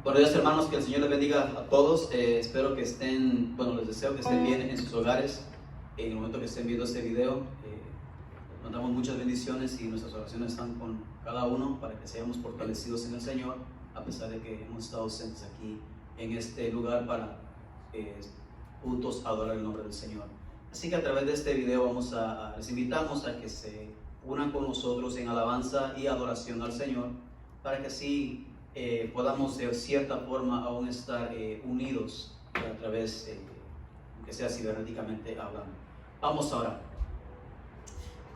Buenos días, hermanos, que el Señor les bendiga a todos. Espero que estén, les deseo que estén bien en sus hogares en el momento que estén viendo este video. Les mandamos muchas bendiciones y nuestras oraciones están con cada uno para que seamos fortalecidos en el Señor, a pesar de que hemos estado ausentes aquí en este lugar para juntos adorar el nombre del Señor. Así que a través de este video les invitamos a que se unan con nosotros en alabanza y adoración al Señor, para que así podamos de cierta forma aún estar unidos a través, aunque sea cibernéticamente hablando. Vamos a orar.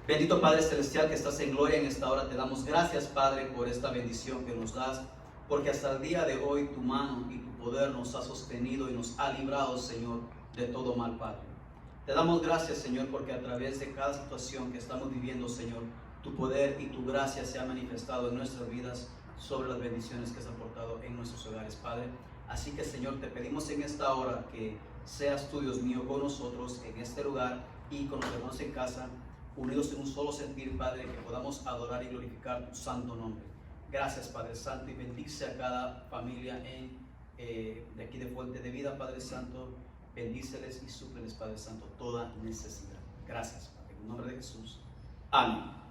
Bendito Padre Celestial que estás en gloria en esta hora, te damos gracias, Padre, por esta bendición que nos das, porque hasta el día de hoy tu mano y tu poder nos ha sostenido y nos ha librado, Señor, de todo mal, Padre. Te damos gracias, Señor, porque a través de cada situación que estamos viviendo, Señor, tu poder y tu gracia se ha manifestado en nuestras vidas sobre las bendiciones que has aportado en nuestros hogares, Padre. Así que, Señor, te pedimos en esta hora que seas tú, Dios mío, con nosotros en este lugar y con los hermanos en casa, unidos en un solo sentir, Padre, que podamos adorar y glorificar tu santo nombre. Gracias, Padre Santo, y bendice a cada familia de aquí de Fuente de Vida, Padre Santo. Bendíceles y súpleles, Padre Santo, toda necesidad. Gracias, Padre, en el nombre de Jesús. Amén.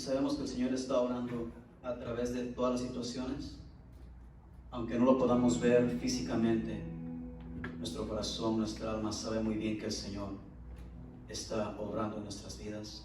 sabemos que el Señor está obrando a través de todas las situaciones, aunque no lo podamos ver físicamente. Nuestro corazón, nuestra alma sabe muy bien que el Señor está obrando en nuestras vidas.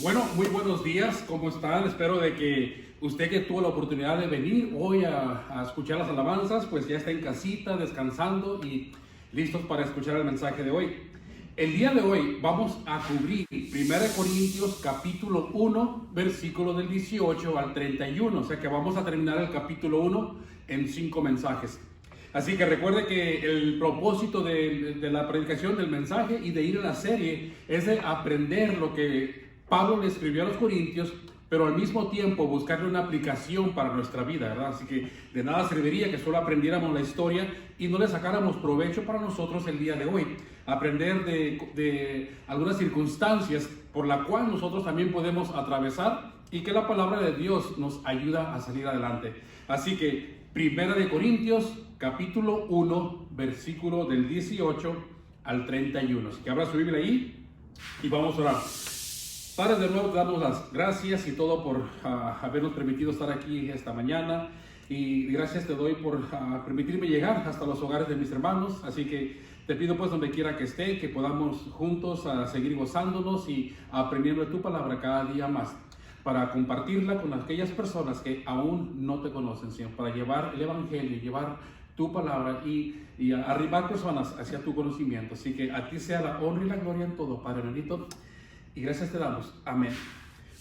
Bueno, muy buenos días, ¿cómo están? Espero de que usted que tuvo la oportunidad de venir hoy a escuchar las alabanzas, pues ya está en casita, descansando y listos para escuchar el mensaje de hoy. El día de hoy vamos a cubrir 1 Corintios capítulo 1, versículo del 18 al 31, o sea que vamos a terminar el capítulo 1 en 5 mensajes. Así que recuerde que el propósito de la predicación del mensaje y de ir a la serie es de aprender lo que Pablo le escribió a los Corintios, pero al mismo tiempo buscarle una aplicación para nuestra vida, ¿verdad? Así que de nada serviría que solo aprendiéramos la historia y no le sacáramos provecho para nosotros el día de hoy. Aprender de algunas circunstancias por la cual nosotros también podemos atravesar y que la palabra de Dios nos ayuda a salir adelante. Así que 1 Corintios capítulo 1, versículo del 18 al 31. Así que abra su Biblia ahí y vamos a orar. Padre, de nuevo te damos las gracias y todo por habernos permitido estar aquí esta mañana. Y gracias te doy por permitirme llegar hasta los hogares de mis hermanos. Así que te pido pues donde quiera que esté, que podamos juntos seguir gozándonos y aprendiendo de tu palabra cada día más, para compartirla con aquellas personas que aún no te conocen, Señor, para llevar el evangelio, llevar tu palabra y arribar personas hacia tu conocimiento. Así que a ti sea la honra y la gloria en todo, Padre bendito, y gracias te damos. Amén.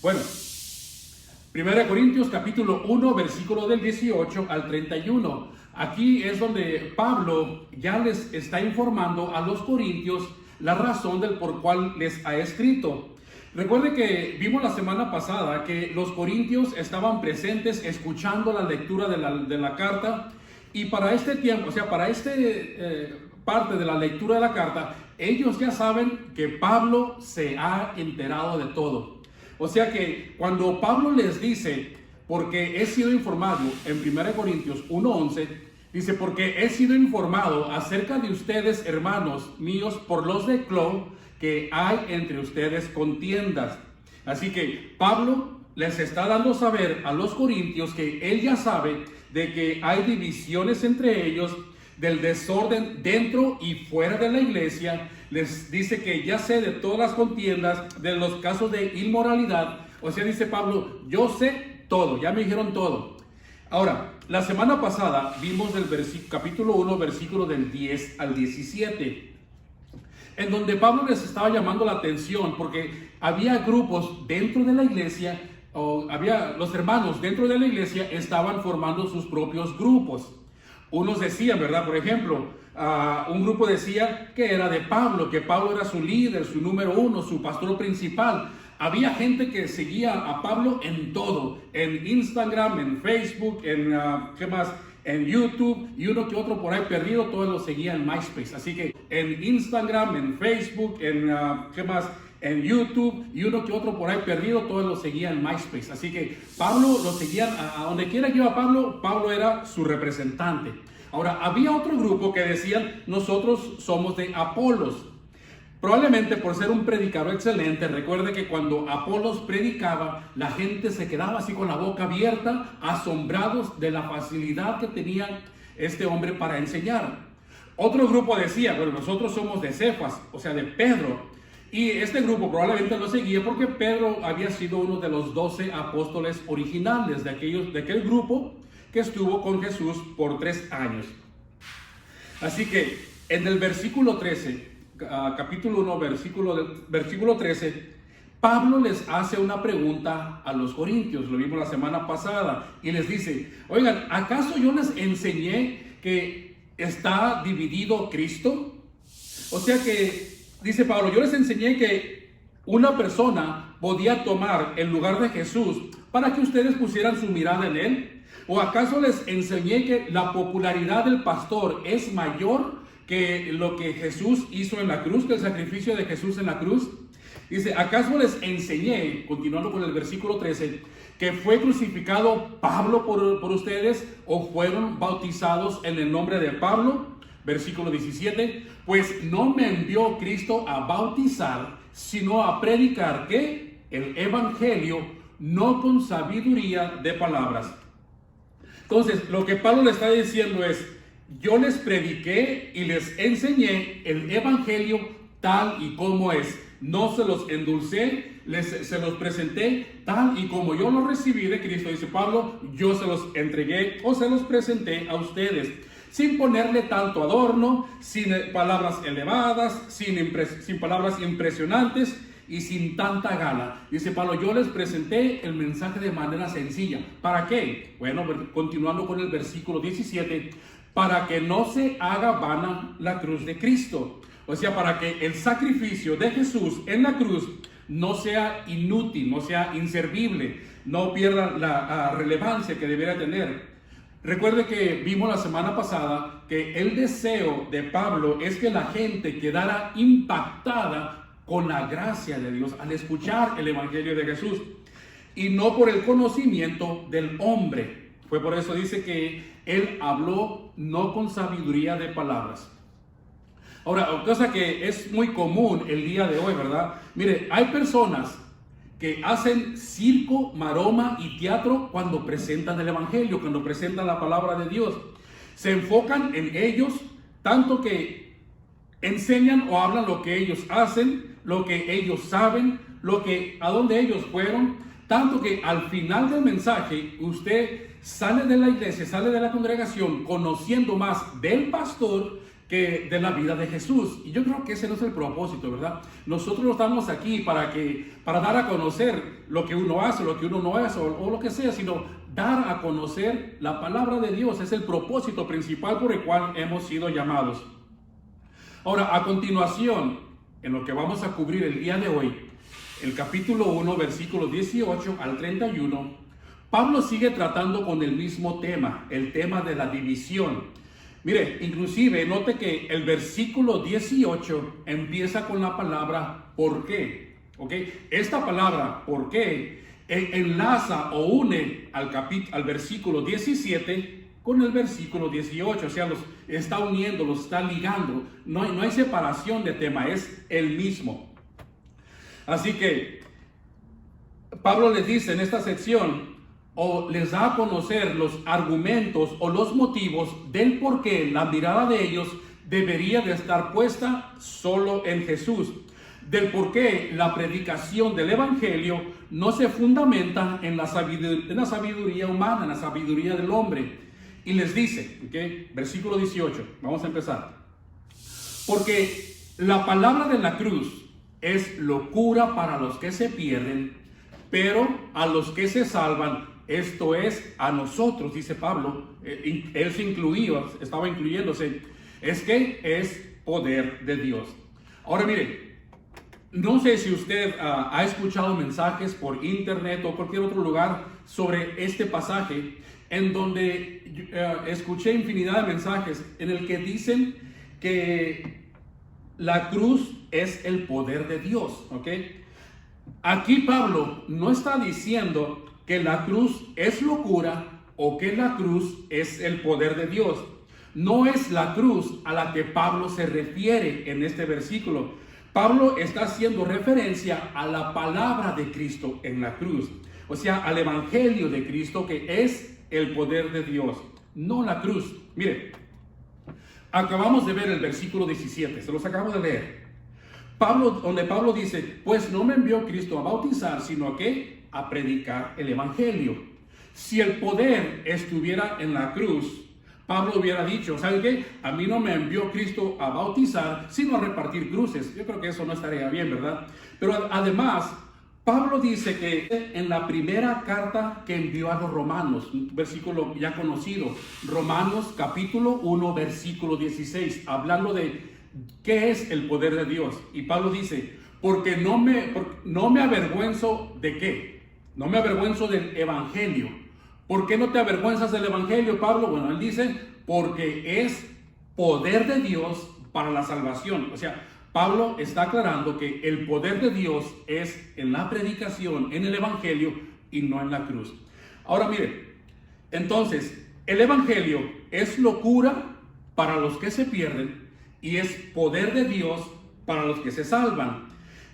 Bueno, 1 Corintios capítulo 1, versículo del 18 al 31. Aquí es donde Pablo ya les está informando a los corintios la razón del por cual les ha escrito. Recuerde que vimos la semana pasada que los corintios estaban presentes escuchando la lectura de la carta, y para este tiempo, o sea, para parte de la lectura de la carta, ellos ya saben que Pablo se ha enterado de todo. O sea que cuando Pablo les dice, porque he sido informado, en 1 Corintios 1:11, dice, porque he sido informado acerca de ustedes, hermanos míos, por los de Clo, que hay entre ustedes contiendas. Así que Pablo les está dando a saber a los corintios que él ya sabe de que hay divisiones entre ellos, del desorden dentro y fuera de la iglesia. Les dice que ya sé de todas las contiendas, de los casos de inmoralidad. O sea, dice Pablo, yo sé todo, ya me dijeron todo. Ahora, la semana pasada vimos del capítulo 1, versículo del 10 al 17, en donde Pablo les estaba llamando la atención porque había grupos dentro de la iglesia, los hermanos dentro de la iglesia estaban formando sus propios grupos. Unos decían, ¿verdad? Por ejemplo, un grupo decía que era de Pablo, que Pablo era su líder, su número uno, su pastor principal. Había gente que seguía a Pablo en todo, en Instagram, en Facebook, en YouTube, y uno que otro por ahí perdido, todos lo seguían en MySpace. Así que en Instagram, en Facebook, en YouTube, y uno que otro por ahí perdido, todos lo seguían en MySpace. Así que Pablo lo seguían a donde quiera que iba Pablo, Pablo era su representante. Ahora, había otro grupo que decían, nosotros somos de Apolos. Probablemente por ser un predicador excelente. Recuerde que cuando Apolos predicaba, la gente se quedaba así con la boca abierta, asombrados de la facilidad que tenía este hombre para enseñar. Otro grupo decía, bueno, nosotros somos de Cefas, o sea, de Pedro. Y este grupo probablemente lo seguía porque Pedro había sido uno de los 12 apóstoles originales de aquel grupo que estuvo con Jesús por 3 años. Así que en el versículo 13, capítulo 1, versículo 13, Pablo les hace una pregunta a los corintios, lo vimos la semana pasada, y les dice, oigan, ¿acaso yo les enseñé que está dividido Cristo? O sea que, dice Pablo, yo les enseñé que una persona podía tomar el lugar de Jesús para que ustedes pusieran su mirada en él. ¿O acaso les enseñé que la popularidad del pastor es mayor que lo que Jesús hizo en la cruz, que el sacrificio de Jesús en la cruz? Dice, ¿acaso les enseñé, continuando con el versículo 13, que fue crucificado Pablo por ustedes o fueron bautizados en el nombre de Pablo? Versículo 17, pues no me envió Cristo a bautizar, sino a predicar que el evangelio, no con sabiduría de palabras. Entonces, lo que Pablo le está diciendo es, yo les prediqué y les enseñé el evangelio tal y como es. no se los endulcé, se los presenté tal y como yo los recibí de Cristo, dice Pablo, yo se los entregué o se los presenté a ustedes, sin ponerle tanto adorno, sin palabras elevadas, sin palabras impresionantes y sin tanta gala. Dice Pablo, yo les presenté el mensaje de manera sencilla. ¿Para qué? Bueno, continuando con el versículo 17, para que no se haga vana la cruz de Cristo. O sea, para que el sacrificio de Jesús en la cruz no sea inútil, no sea inservible, no pierda la relevancia que debiera tener. Recuerde que vimos la semana pasada que el deseo de Pablo es que la gente quedara impactada con la gracia de Dios al escuchar el Evangelio de Jesús y no por el conocimiento del hombre. Fue por eso dice que él habló no con sabiduría de palabras. Ahora, cosa que es muy común el día de hoy, ¿verdad? Mire, hay personas que hacen circo, maroma y teatro cuando presentan el Evangelio, cuando presentan la palabra de Dios. Se enfocan en ellos, tanto que enseñan o hablan lo que ellos hacen, lo que ellos saben, a dónde ellos fueron, tanto que al final del mensaje usted sale de la iglesia, sale de la congregación conociendo más del pastor que de la vida de Jesús. Y yo creo que ese no es el propósito, ¿verdad? Nosotros no estamos aquí para dar a conocer lo que uno hace, lo que uno no hace o lo que sea, sino dar a conocer la palabra de Dios. Es el propósito principal por el cual hemos sido llamados. Ahora, a continuación, en lo que vamos a cubrir el día de hoy, el capítulo 1, versículos 18 al 31, Pablo sigue tratando con el mismo tema, el tema de la división. Mire, inclusive note que el versículo 18 empieza con la palabra ¿por qué? ¿Ok? Esta palabra ¿por qué? Enlaza o une al versículo 17 con el versículo 18, o sea, los está uniendo, los está ligando. No hay separación de tema, es el mismo. Así que Pablo les dice en esta sección, o les da a conocer los argumentos o los motivos del por qué la mirada de ellos debería de estar puesta solo en Jesús, del por qué la predicación del Evangelio no se fundamenta en la sabiduría humana, en la sabiduría del hombre. Y les dice, ¿okay? Versículo 18, vamos a empezar. Porque la palabra de la cruz es locura para los que se pierden, pero a los que se salvan, esto es a nosotros, dice Pablo, él se incluía, estaba incluyéndose, es que es poder de Dios. Ahora mire, no sé si usted ha escuchado mensajes por internet o cualquier otro lugar sobre este pasaje, en donde escuché infinidad de mensajes en el que dicen que la cruz es el poder de Dios, ¿ok? Aquí Pablo no está diciendo que la cruz es locura o que la cruz es el poder de Dios. No es la cruz a la que Pablo se refiere en este versículo. Pablo está haciendo referencia a la palabra de Cristo en la cruz, o sea, al Evangelio de Cristo, que es el poder de Dios, no la cruz. Mire, acabamos de ver el versículo 17, se los acabo de leer. Donde Pablo dice, pues no me envió Cristo a bautizar, sino a predicar el Evangelio. Si el poder estuviera en la cruz, Pablo hubiera dicho, ¿saben qué? A mí no me envió Cristo a bautizar, sino a repartir cruces. Yo creo que eso no estaría bien, ¿verdad? Pero además, Pablo dice que en la primera carta que envió a los romanos, un versículo ya conocido, Romanos capítulo 1, versículo 16, hablando de qué es el poder de Dios. Y Pablo dice, porque no me avergüenzo de qué. No me avergüenzo del Evangelio. ¿Por qué no te avergüenzas del Evangelio, Pablo? Bueno, él dice, porque es poder de Dios para la salvación. O sea, Pablo está aclarando que el poder de Dios es en la predicación, en el Evangelio y no en la cruz. Ahora mire, entonces, el Evangelio es locura para los que se pierden y es poder de Dios para los que se salvan.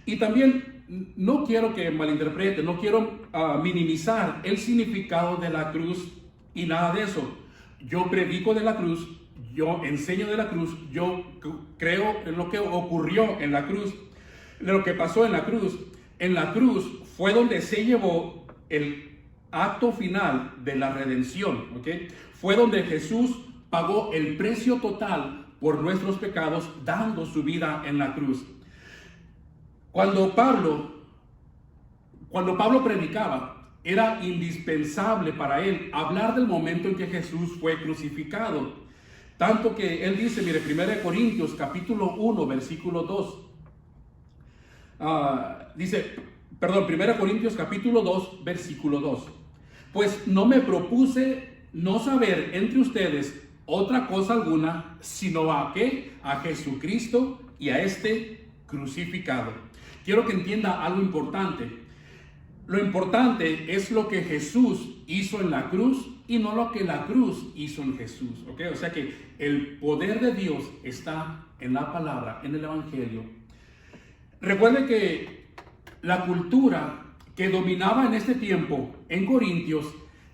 Y también no quiero que malinterprete, no quiero minimizar el significado de la cruz y nada de eso. Yo predico de la cruz, yo enseño de la cruz, yo creo en lo que ocurrió en la cruz. de lo que pasó en la cruz. En la cruz fue donde se llevó el acto final de la redención, ¿ok? Fue donde Jesús pagó el precio total por nuestros pecados, dando su vida en la cruz. Cuando Pablo predicaba, era indispensable para él hablar del momento en que Jesús fue crucificado. Tanto que él dice, mire, 1 Corintios capítulo 1, versículo 2. 1 Corintios capítulo 2, versículo 2. Pues no me propuse no saber entre ustedes otra cosa alguna, sino a Jesucristo y a este crucificado. Quiero que entienda algo importante. Lo importante es lo que Jesús hizo en la cruz y no lo que la cruz hizo en Jesús, ¿ok? O sea que el poder de Dios está en la palabra, en el evangelio. Recuerde que la cultura que dominaba en este tiempo en Corintios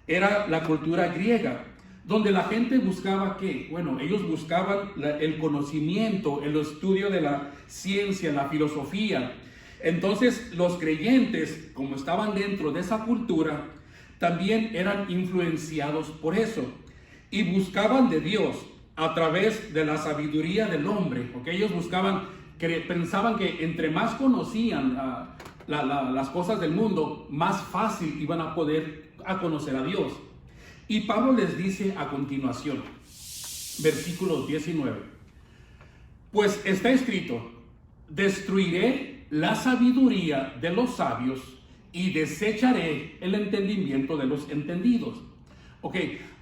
era la cultura griega, donde la gente buscaba ¿qué? Bueno, ellos buscaban el conocimiento, el estudio de la ciencia, la filosofía. Entonces los creyentes, como estaban dentro de esa cultura, también eran influenciados por eso y buscaban de Dios a través de la sabiduría del hombre, porque ellos pensaban que entre más conocían las cosas del mundo, más fácil iban a poder conocer a Dios. Y Pablo les dice a continuación, versículo 19, pues está escrito, destruiré la sabiduría de los sabios y desecharé el entendimiento de los entendidos. Ok,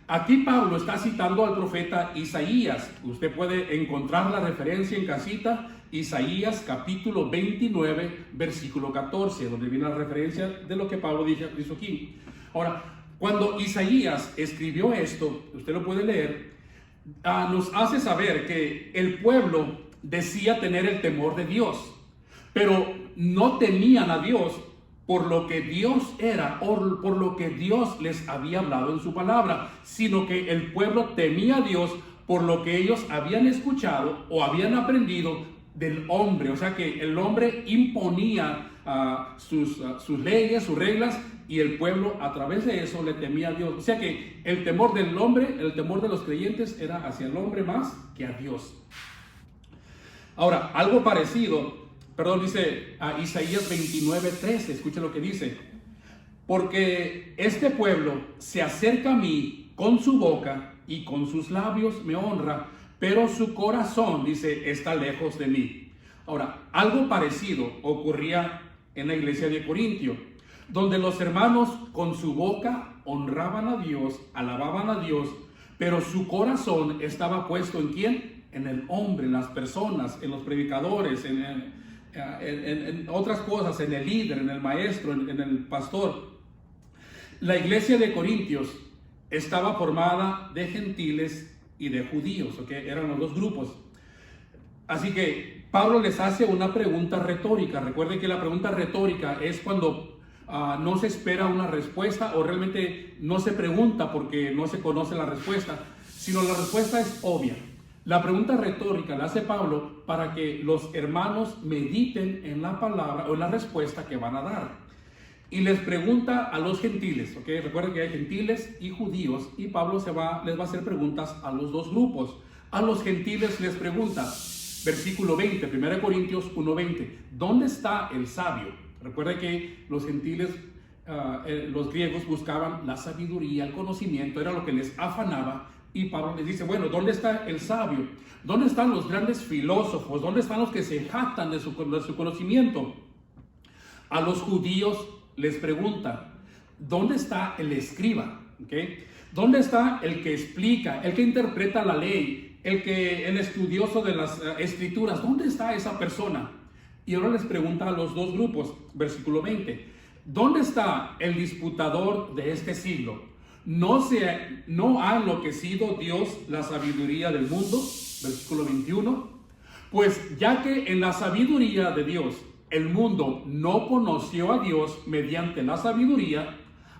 aquí Pablo está citando al profeta Isaías. Usted puede encontrar la referencia en casita, Isaías capítulo 29, versículo 14, donde viene la referencia de lo que Pablo hizo aquí. Ahora, cuando Isaías escribió esto, usted lo puede leer, nos hace saber que el pueblo decía tener el temor de Dios, pero no temían a Dios por lo que Dios era o por lo que Dios les había hablado en su palabra, sino que el pueblo temía a Dios por lo que ellos habían escuchado o habían aprendido del hombre. O sea que el hombre imponía sus leyes, sus reglas, y el pueblo a través de eso le temía a Dios. O sea que el temor del hombre, el temor de los creyentes era hacia el hombre más que a Dios. Ahora, algo parecido, dice Isaías 29:13, escuche lo que dice. Porque este pueblo se acerca a mí con su boca y con sus labios me honra, pero su corazón, dice, está lejos de mí. Ahora, algo parecido ocurría en la iglesia de Corintio, donde los hermanos con su boca honraban a Dios, alababan a Dios, pero su corazón estaba puesto ¿en quién? En el hombre, en las personas, en los predicadores, en otras cosas, en el líder, en el maestro, en el pastor. La iglesia de Corintios estaba formada de gentiles y de judíos, ¿ok? Eran los dos grupos. Así que Pablo les hace una pregunta retórica. Recuerden que la pregunta retórica es cuando no se espera una respuesta o realmente no se pregunta porque no se conoce la respuesta, sino la respuesta es obvia. La pregunta retórica la hace Pablo para que los hermanos mediten en la palabra o en la respuesta que van a dar. Y les pregunta a los gentiles, ¿ok? Recuerden que hay gentiles y judíos, y Pablo les va a hacer preguntas a los dos grupos. A los gentiles les pregunta, versículo 20, 1 Corintios 1:20, ¿dónde está el sabio? Recuerden que los gentiles, los griegos buscaban la sabiduría, el conocimiento, era lo que les afanaba. Y Pablo les dice, bueno, ¿dónde está el sabio? ¿Dónde están los grandes filósofos? ¿Dónde están los que se jactan de su conocimiento? A los judíos les pregunta, ¿dónde está el escriba? ¿Okay? ¿Dónde está el que explica, el que interpreta la ley, el estudioso de las escrituras? ¿Dónde está esa persona? Y ahora les pregunta a los dos grupos, versículo 20, ¿dónde está el disputador de este siglo? ¿No ha enloquecido Dios la sabiduría del mundo? Versículo 21, pues ya que en la sabiduría de Dios el mundo no conoció a Dios mediante la sabiduría,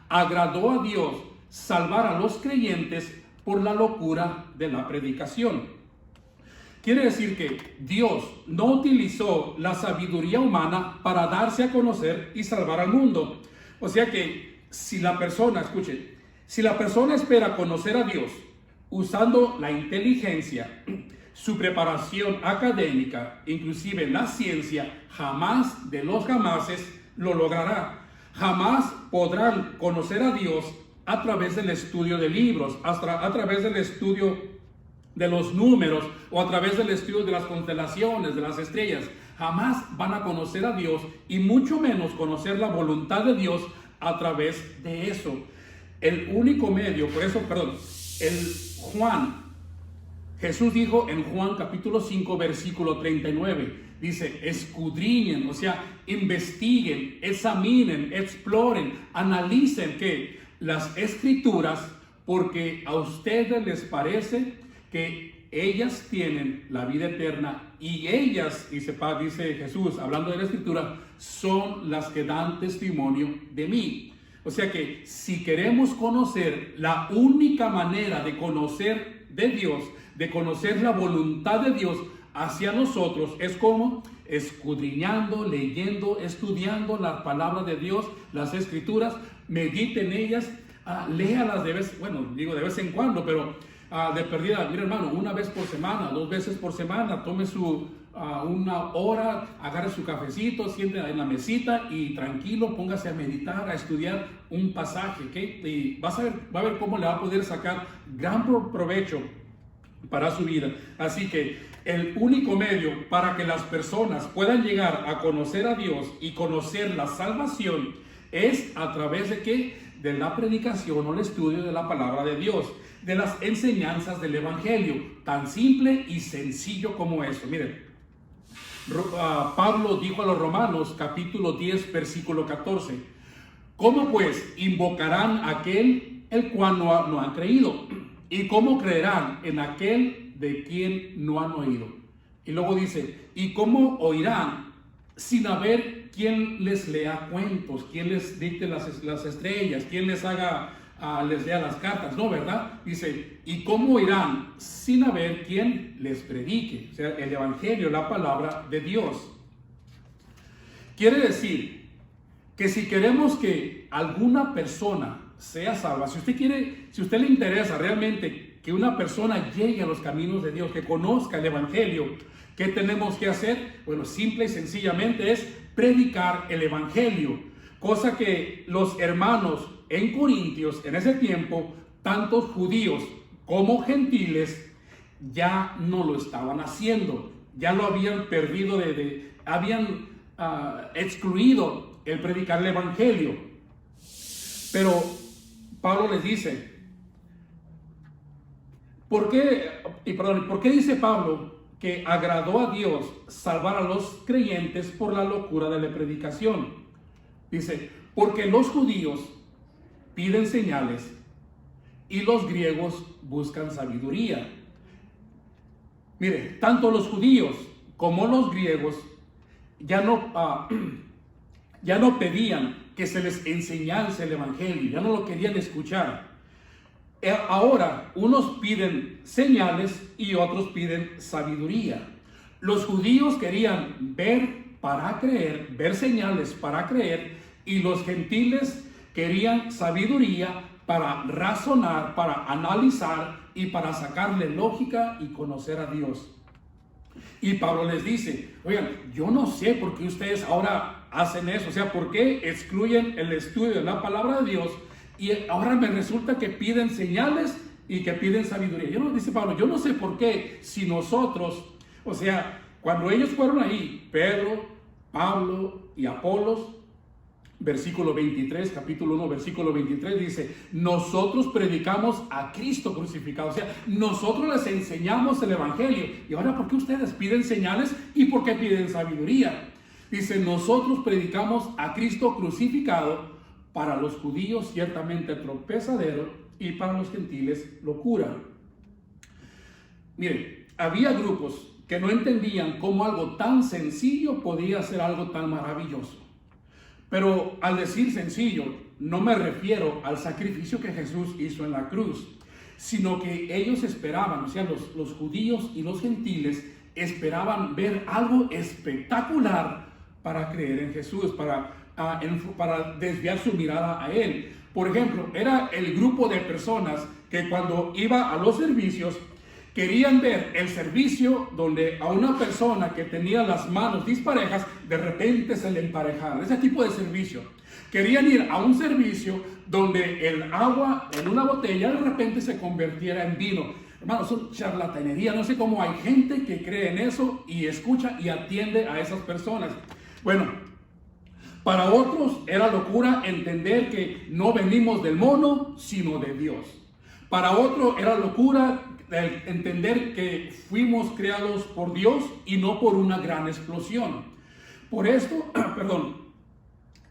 agradó a Dios salvar a los creyentes por la locura de la predicación. Quiere decir que Dios no utilizó la sabiduría humana para darse a conocer y salvar al mundo. O sea que si la persona, escuche, si la persona espera conocer a Dios usando la inteligencia, su preparación académica, inclusive la ciencia, jamás de los jamases lo logrará. Jamás podrán conocer a Dios a través del estudio de libros, a través del estudio de los números o a través del estudio de las constelaciones, de las estrellas. Jamás van a conocer a Dios y mucho menos conocer la voluntad de Dios a través de eso. El único medio, por eso, Jesús dijo en Juan capítulo 5 versículo 39, dice, escudriñen, o sea, investiguen, examinen, exploren, analicen que las escrituras, porque a ustedes les parece que ellas tienen la vida eterna y ellas, dice Jesús, hablando de la escritura, son las que dan testimonio de mí. O sea que si queremos conocer la única manera de conocer de Dios, de conocer la voluntad de Dios hacia nosotros, es como escudriñando, leyendo, estudiando la palabra de Dios, las escrituras, medite en ellas, léalas de vez en cuando, pero de perdida, mira hermano, una vez por semana, 2 veces por semana, tome una hora, agarre su cafecito, siente en la mesita y tranquilo, póngase a meditar, a estudiar un pasaje, ¿ok? Y va a ver cómo le va a poder sacar gran provecho para su vida. Así que el único medio para que las personas puedan llegar a conocer a Dios y conocer la salvación es a través de ¿qué? De la predicación o el estudio de la palabra de Dios, de las enseñanzas del Evangelio, tan simple y sencillo como eso. Miren, Pablo dijo a los Romanos, capítulo 10, versículo 14, ¿cómo pues invocarán a aquel el cual no han creído? ¿Y cómo creerán en aquel de quien no han oído? Y luego dice, ¿y cómo oirán sin haber quien les lea cuentos, quien les dicte las estrellas, quien les lea las cartas? No, ¿verdad? Dice, ¿y cómo oirán sin haber quien les predique? O sea, el Evangelio, la palabra de Dios. Quiere decir que si queremos que alguna persona sea salva, si usted le interesa realmente que una persona llegue a los caminos de Dios, que conozca el Evangelio, ¿qué tenemos que hacer? Bueno, simple y sencillamente es predicar el Evangelio, cosa que los hermanos en Corintios, en ese tiempo, tantos judíos como gentiles, ya no lo estaban haciendo, ya lo habían perdido, habían excluido el predicar el Evangelio. Pero Pablo les dice, ¿por qué dice Pablo que agradó a Dios salvar a los creyentes por la locura de la predicación? Dice, porque los judíos piden señales y los griegos buscan sabiduría. Mire, tanto los judíos como los griegos ya no pedían que se les enseñase el Evangelio, ya no lo querían escuchar. Ahora, unos piden señales y otros piden sabiduría. Los judíos querían ver para creer, ver señales para creer, y los gentiles querían sabiduría para razonar, para analizar y para sacarle lógica y conocer a Dios. Y Pablo les dice, oigan, yo no sé por qué ustedes ahora hacen eso, o sea, por qué excluyen el estudio de la palabra de Dios y ahora me resulta que piden señales y que piden sabiduría. Dice Pablo, yo no sé por qué, si nosotros, o sea, cuando ellos fueron ahí, Pedro, Pablo y Apolos, versículo 23, capítulo 1, versículo 23, dice, nosotros predicamos a Cristo crucificado, o sea, nosotros les enseñamos el Evangelio. Y ahora, ¿por qué ustedes piden señales y por qué piden sabiduría? Dice, nosotros predicamos a Cristo crucificado, para los judíos ciertamente tropezadero y para los gentiles locura. Miren, había grupos que no entendían cómo algo tan sencillo podía ser algo tan maravilloso. Pero al decir sencillo, no me refiero al sacrificio que Jesús hizo en la cruz, sino que ellos esperaban, o sea, los judíos y los gentiles esperaban ver algo espectacular para creer en Jesús, para desviar su mirada a Él. Por ejemplo, era el grupo de personas que cuando iba a los servicios, querían ver el servicio donde a una persona que tenía las manos disparejas, de repente se le emparejaran. Ese tipo de servicio. Querían ir a un servicio donde el agua en una botella de repente se convirtiera en vino. Hermanos, son charlatanería. No sé cómo hay gente que cree en eso y escucha y atiende a esas personas. Bueno, para otros era locura entender que no venimos del mono, sino de Dios. Para otro era locura entender que fuimos creados por Dios y no por una gran explosión. Por esto,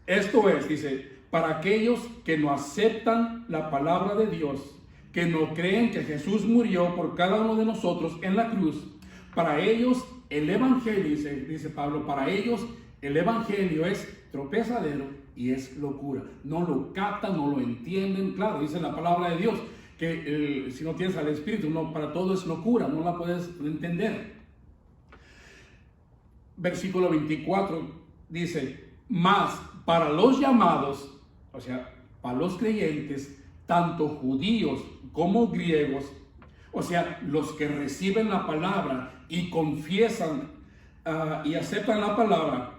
esto es, dice, para aquellos que no aceptan la palabra de Dios, que no creen que Jesús murió por cada uno de nosotros en la cruz, para ellos el evangelio, dice Pablo, para ellos el evangelio es tropezadero y es locura. No lo captan, no lo entienden. Claro, dice la palabra de Dios que si no tienes al Espíritu, no, para todo es locura, no la puedes entender. Versículo 24 dice, mas para los llamados, o sea, para los creyentes, tanto judíos como griegos, o sea, los que reciben la palabra y confiesan y aceptan la palabra,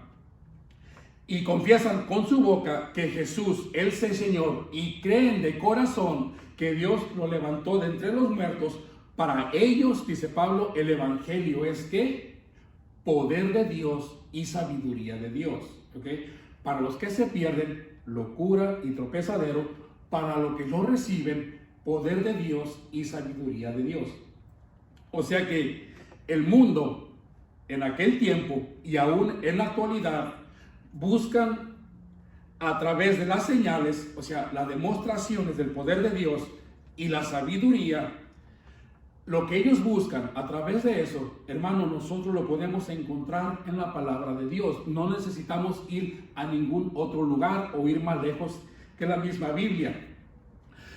y confiesan con su boca que Jesús es el Señor y creen de corazón que Dios lo levantó de entre los muertos, para ellos, dice Pablo, el evangelio es que poder de Dios y sabiduría de Dios. ¿Okay? Para los que se pierden, locura y tropezadero; para los que lo reciben, poder de Dios y sabiduría de Dios. O sea que el mundo en aquel tiempo y aún en la actualidad buscan a través de las señales, o sea, las demostraciones del poder de Dios y la sabiduría. Lo que ellos buscan a través de eso, hermano, nosotros lo podemos encontrar en la palabra de Dios. No necesitamos ir a ningún otro lugar o ir más lejos que la misma Biblia.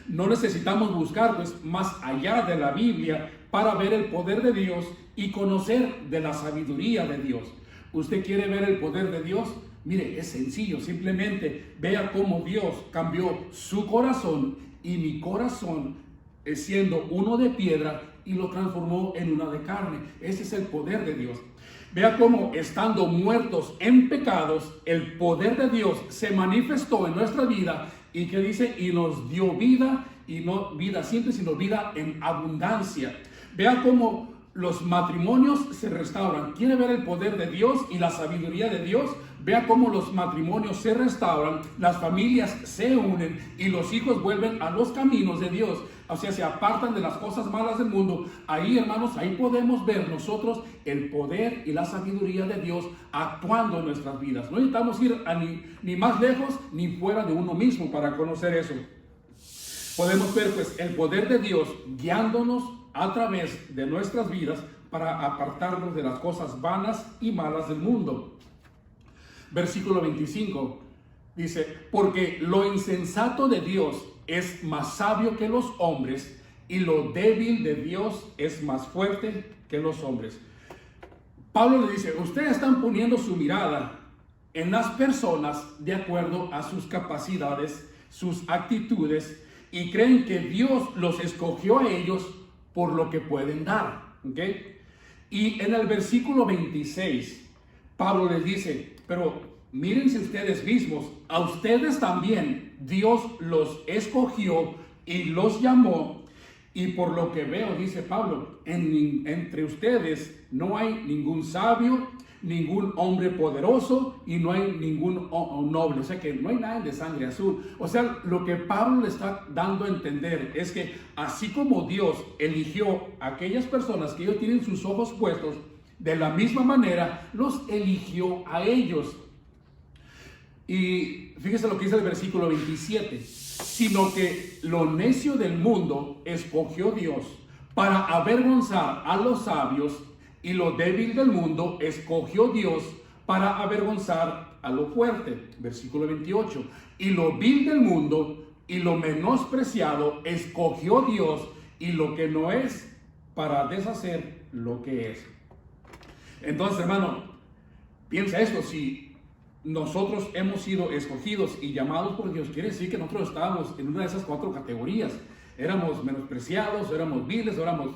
No necesitamos buscar pues más allá de la Biblia para ver el poder de Dios y conocer de la sabiduría de Dios. ¿Usted quiere ver el poder de Dios? Mire, es sencillo, simplemente vea cómo Dios cambió su corazón y mi corazón, siendo uno de piedra, y lo transformó en una de carne. Ese es el poder de Dios. Vea cómo, estando muertos en pecados, el poder de Dios se manifestó en nuestra vida, y que dice, y nos dio vida, y no vida simple, sino vida en abundancia. Vea cómo los matrimonios se restauran. ¿Quiere ver el poder de Dios y la sabiduría de Dios? Vea cómo los matrimonios se restauran, las familias se unen y los hijos vuelven a los caminos de Dios. O sea, se apartan de las cosas malas del mundo. Ahí, hermanos, ahí podemos ver nosotros el poder y la sabiduría de Dios actuando en nuestras vidas. No necesitamos ir ni más lejos ni fuera de uno mismo para conocer eso. Podemos ver pues el poder de Dios guiándonos a través de nuestras vidas para apartarnos de las cosas vanas y malas del mundo. Versículo 25 dice, porque lo insensato de Dios es más sabio que los hombres, y lo débil de Dios es más fuerte que los hombres. Pablo le dice, ustedes están poniendo su mirada en las personas de acuerdo a sus capacidades, sus actitudes, y creen que Dios los escogió a ellos por lo que pueden dar. ¿Okay? Y en el versículo 26, Pablo les dice, pero mírense ustedes mismos, a ustedes también Dios los escogió y los llamó, y por lo que veo, dice Pablo, entre ustedes no hay ningún sabio, ningún hombre poderoso, y no hay ningún noble. O sea que no hay nadie de sangre azul. O sea, lo que Pablo le está dando a entender es que así como Dios eligió a aquellas personas que ellos tienen sus ojos puestos, de la misma manera los eligió a ellos. Y fíjese lo que dice el versículo 27, sino que lo necio del mundo escogió Dios para avergonzar a los sabios, y lo débil del mundo escogió Dios para avergonzar a lo fuerte. Versículo 28, y lo vil del mundo y lo menospreciado escogió Dios, y lo que no es para deshacer lo que es. Entonces, hermano, piensa esto: si nosotros hemos sido escogidos y llamados por Dios, quiere decir que nosotros estábamos en una de esas 4 categorías. Éramos menospreciados, éramos viles, éramos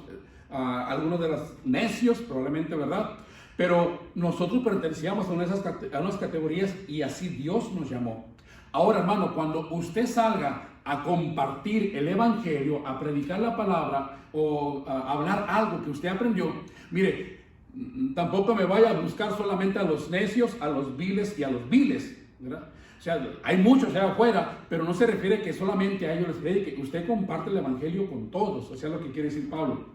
algunos de los necios, probablemente, ¿verdad? Pero nosotros pertenecíamos a unas categorías y así Dios nos llamó. Ahora, hermano, cuando usted salga a compartir el evangelio, a predicar la palabra o a hablar algo que usted aprendió, mire, tampoco me vaya a buscar solamente a los necios, a los viles y a los viles, ¿verdad? O sea, hay muchos allá afuera, pero no se refiere que solamente a ellos les predique. Usted comparte el evangelio con todos, o sea, lo que quiere decir Pablo.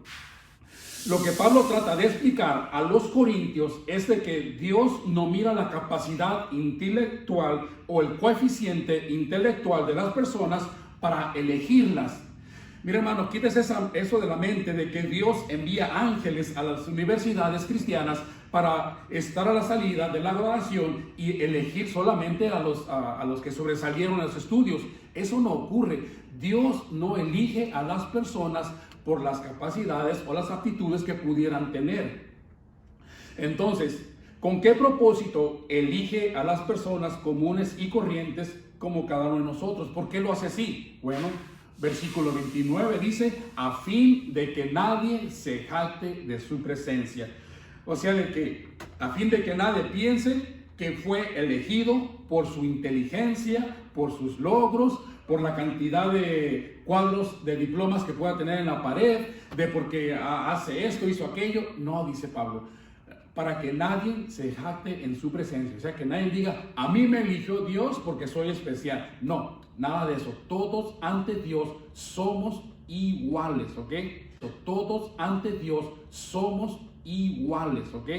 Lo que Pablo trata de explicar a los corintios es de que Dios no mira la capacidad intelectual o el coeficiente intelectual de las personas para elegirlas. Mira, hermano, quítese eso de la mente de que Dios envía ángeles a las universidades cristianas para estar a la salida de la graduación y elegir solamente a los que sobresalieron en los estudios. Eso no ocurre. Dios no elige a las personas por las capacidades o las aptitudes que pudieran tener. Entonces, ¿con qué propósito elige a las personas comunes y corrientes como cada uno de nosotros? ¿Por qué lo hace así? Bueno, versículo 29 dice: a fin de que nadie se jacte de su presencia. O sea, a fin de que nadie piense que fue elegido por su inteligencia, por sus logros, por la cantidad de cuadros de diplomas que pueda tener en la pared, de porque hace esto, hizo aquello. No, dice Pablo, para que nadie se jacte en su presencia. O sea, que nadie diga: a mí me eligió Dios porque soy especial. No, nada de eso. Todos ante Dios somos iguales, ¿ok? Todos ante Dios somos iguales, ¿ok?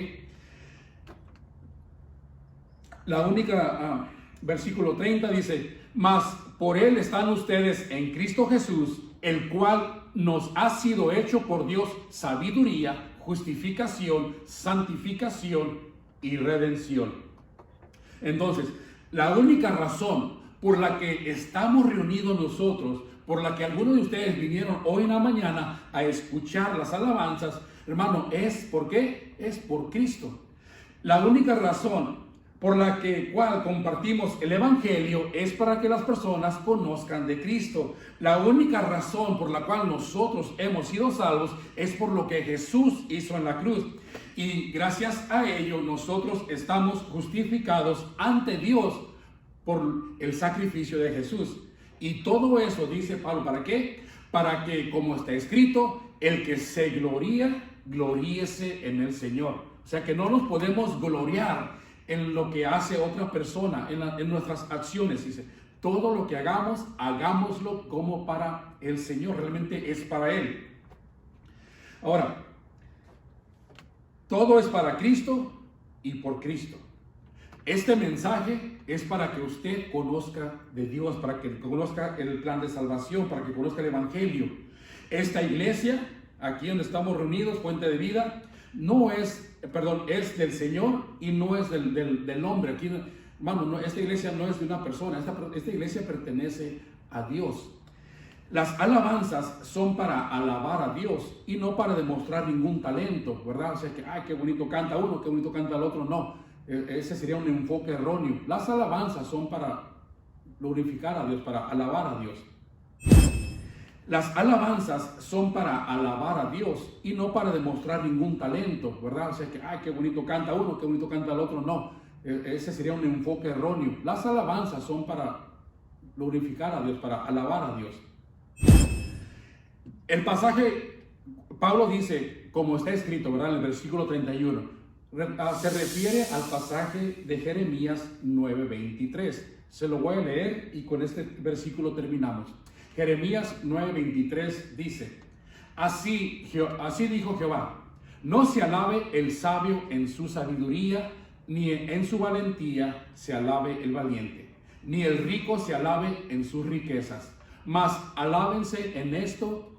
La única, versículo 30 dice: mas por él están ustedes en Cristo Jesús, el cual nos ha sido hecho por Dios sabiduría, justificación, santificación y redención. Entonces, la única razón por la que estamos reunidos nosotros, por la que algunos de ustedes vinieron hoy en la mañana a escuchar las alabanzas, hermano, ¿por qué? Es por Cristo. La única razón por la cual compartimos el evangelio es para que las personas conozcan de Cristo. La única razón por la cual nosotros hemos sido salvos es por lo que Jesús hizo en la cruz. Y gracias a ello nosotros estamos justificados ante Dios por el sacrificio de Jesús. Y todo eso, dice Pablo, ¿para qué? Para que, como está escrito, el que se gloría, gloríese en el Señor. O sea, que no nos podemos gloriar en lo que hace otra persona, en nuestras acciones. Dice, todo lo que hagamos, hagámoslo como para el Señor, realmente es para Él. Ahora, todo es para Cristo y por Cristo. Este mensaje es para que usted conozca de Dios, para que conozca el plan de salvación, para que conozca el evangelio. Esta iglesia, aquí donde estamos reunidos, Fuente de Vida, es del Señor y no es del hombre. Aquí, hermano, esta iglesia no es de una persona, esta iglesia pertenece a Dios. Las alabanzas son para alabar a Dios y no para demostrar ningún talento, ¿verdad? O sea, que, ay, qué bonito canta uno, qué bonito canta el otro. No, ese sería un enfoque erróneo. Las alabanzas son para glorificar a Dios, para alabar a Dios. Las alabanzas son para alabar a Dios y no para demostrar ningún talento, ¿verdad? O sea, que, ay, qué bonito canta uno, qué bonito canta el otro. No, ese sería un enfoque erróneo. Las alabanzas son para glorificar a Dios, para alabar a Dios. El pasaje, Pablo dice, como está escrito, ¿verdad? En el versículo 31, se refiere al pasaje de Jeremías 9:23. Se lo voy a leer y con este versículo terminamos. Jeremías 9:23 dice: así dijo Jehová, no se alabe el sabio en su sabiduría, ni en su valentía se alabe el valiente, ni el rico se alabe en sus riquezas, mas alábense en esto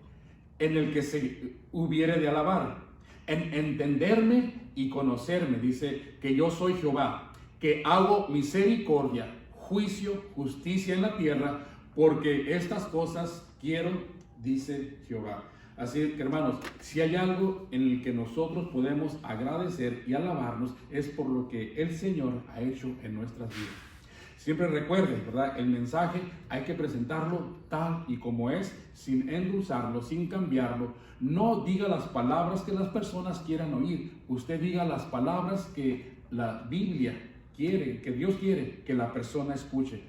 en el que se hubiere de alabar, en entenderme y conocerme, dice, que yo soy Jehová, que hago misericordia, juicio, justicia en la tierra, porque estas cosas quiero, dice Jehová. Así que, hermanos, si hay algo en el que nosotros podemos agradecer y alabarnos, es por lo que el Señor ha hecho en nuestras vidas. Siempre recuerde, ¿verdad? El mensaje hay que presentarlo tal y como es, sin endulzarlo, sin cambiarlo. No diga las palabras que las personas quieran oír. Usted diga las palabras que la Biblia quiere, que Dios quiere que la persona escuche.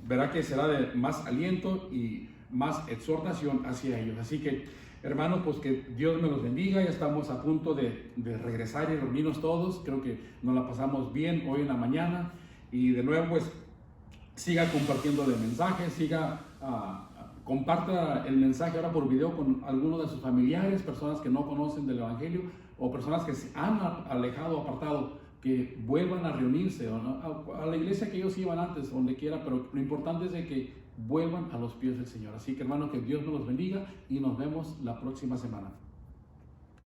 Verá que será de más aliento y más exhortación hacia ellos. Así que, hermanos, pues que Dios me los bendiga. Ya estamos a punto de regresar y reunirnos todos. Creo que nos la pasamos bien hoy en la mañana. Y de nuevo, pues, siga compartiendo el mensaje, comparta el mensaje ahora por video con algunos de sus familiares, personas que no conocen del Evangelio o personas que se han alejado, apartado, que vuelvan a reunirse a la iglesia que ellos iban antes, donde quiera, pero lo importante es de que vuelvan a los pies del Señor. Así que, hermanos, que Dios nos los bendiga y nos vemos la próxima semana.